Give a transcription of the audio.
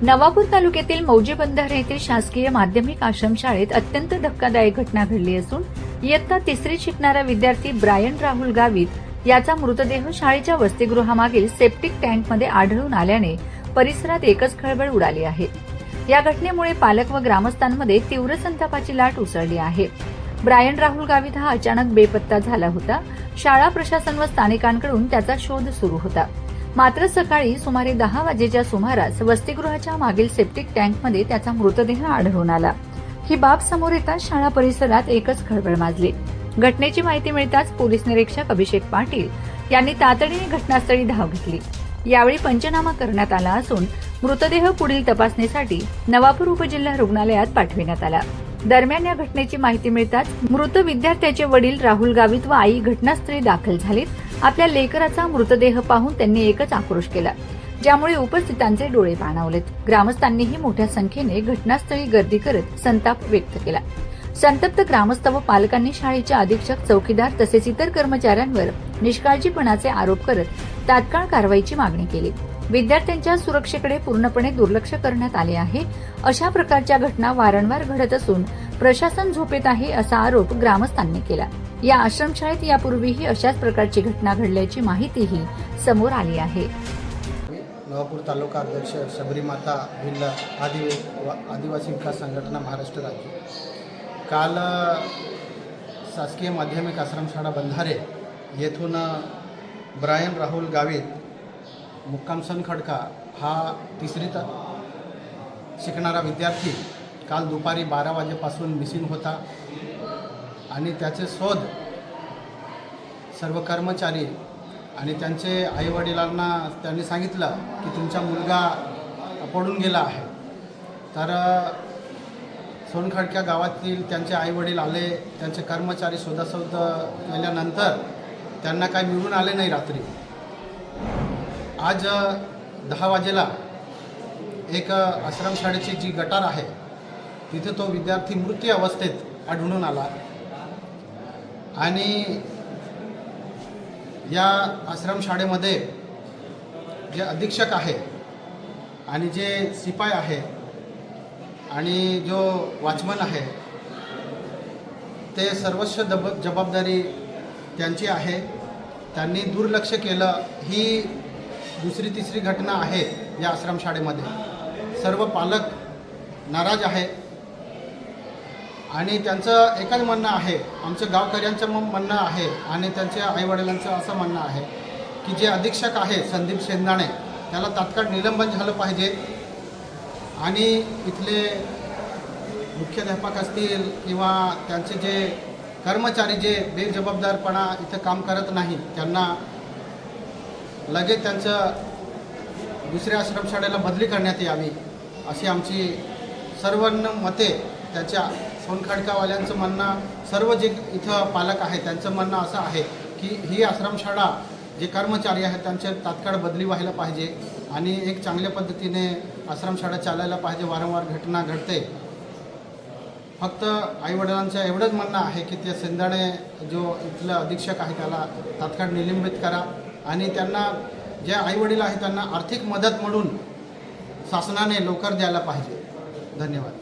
नवापूर तालुक्यातील मौजे बंधारे येथील शासकीय माध्यमिक आश्रमशाळेत अत्यंत धक्कादायक घटना घडली असून इयत्ता तिसरीत शिकणारा विद्यार्थी ब्रायन राहुल गावित याचा मृतदेह शाळेच्या वसतिगृहामागील सेप्टिक टँकमध्ये आढळून आल्याने परिसरात एकच खळबळ उडाली आहे। या घटनेमुळे पालक व ग्रामस्थांमध्ये तीव्र संतापाची लाट उसळली आहे। ब्रायन राहुल गावित हा अचानक बेपत्ता झाला होता। शाळा प्रशासन व स्थानिकांकडून त्याचा शोध सुरू होता। मात्र सकाळी सुमारे 10 वाजेच्या सुमारास वसतिगृहाच्या मागील सेप्टिक टँकमध्ये त्याचा मृतदेह आढळून आला। ही बाब समोर येताच शाळा परिसरात एकच खळबळ माजली। घटनेची माहिती मिळताच पोलीस निरीक्षक अभिषेक पाटील यांनी तातडीने घटनास्थळी धाव घेतली। यावेळी पंचनामा करण्यात आला असून मृतदेह पुढील तपासणीसाठी नवापूर उपजिल्हा रुग्णालयात पाठविण्यात आला। दरम्यान या घटनेची माहिती मिळताच मृत विद्यार्थ्याचे वडील राहुल गावित व आई घटनास्थळी दाखल झालीत। आपल्या लेकराचा मृतदेह पाहून त्यांनी एकच आक्रोश केला, ज्यामुळे उपस्थितांचे डोळे पाणावलेत। ग्रामस्थांनीही मोठ्या संख्येने घटनास्थळी गर्दी करत संताप व्यक्त केला। संतप्त ग्रामस्थ व पालकांनी शाळेचे अधीक्षक, चौकीदार तसेच इतर कर्मचाऱ्यांवर निष्काळजीपणाचे आरोप करत तात्काळ कारवाईची मागणी केली। विद्यार्थ्यांच्या सुरक्षेकडे पूर्णपणे दुर्लक्ष करण्यात आले आहे। अशा प्रकारच्या घटना वारंवार घडत असून प्रशासन झोपेत आहे असा आरोप ग्रामस्थांनी केला। या आश्रमशाळेत यापूर्वीही अशाच प्रकारची घटना घडल्याची माहितीही समोर आली आहे। नवापूर तालुका अध्यक्ष शबरी माता भिल्ल आदिवासी विकास संघटना महाराष्ट्र राज्य। काल शासकीय माध्यमिक आश्रमशाळा बंधारे येथून ब्रायन राहुल गावित मुक्काम सनखडका हा तिसरीत शिकणारा विद्यार्थी काल दुपारी 12 वाजेपासून मिसिंग होता आणि त्याचे शोध सर्व कर्मचारी आणि त्यांचे आईवडिलांना त्यांनी सांगितलं की तुमचा मुलगा पडून गेला आहे। तर सोनखडक्या गावातील त्यांचे आईवडील आले, त्यांचे कर्मचारी शोधाशोध केल्यानंतर त्यांना काही मिळून आले नाही। रात्री आज 10 वाजेला एक आश्रमशाळेची जी गटार आहे तिथे तो विद्यार्थी मृत अवस्थेत आढळून आला आणि या आश्रमशाळेमध्ये जे अधीक्षक आहे आणि जे शिपाई आहे आणि जो वॉचमन आहे ते सर्वस्व जबाबदारी त्यांची आहे। त्यांनी दुर्लक्ष केलं। ही दुसरी तिसरी घटना आहे या आश्रमशाळेमध्ये। सर्व पालक नाराज आहे आणि त्यांचं एकच म्हणणं आहे, आमच्या गावकऱ्यांचं म्हणणं आहे आणि त्यांच्या आईवडिलांचं असं म्हणणं आहे की जे अधीक्षक आहे संदीप शेंदाणे त्याला तात्काळ निलंबन झालं पाहिजे आणि इथले मुख्याध्यापक असतील किंवा त्यांचे जे कर्मचारी जे बेजबाबदारपणा इथं काम करत नाही त्यांना लगेच त्यांचं दुसऱ्या आश्रमशाळेला बदली करण्यात यावी अशी आमची सर्वांना मते। त्याच्या सोनखडकावाल्यांचं म्हणणं, सर्व जे इथं पालक आहे त्यांचं म्हणणं असं आहे की ही आश्रमशाळा जे कर्मचारी आहेत त्यांचे तात्काळ बदली व्हायला पाहिजे आणि एक चांगल्या पद्धतीने आश्रमशाळा चालायला पाहिजे। वारंवार घटना घडते। फक्त आईवडिलांचं एवढंच म्हणणं आहे की ते शेंदाणे जो इथला अधीक्षक आहे त्याला तात्काळ निलंबित करा आणि त्यांना जे आईवडील आहेत त्यांना आर्थिक मदत म्हणून शासनाने लवकर द्यायला पाहिजे। धन्यवाद।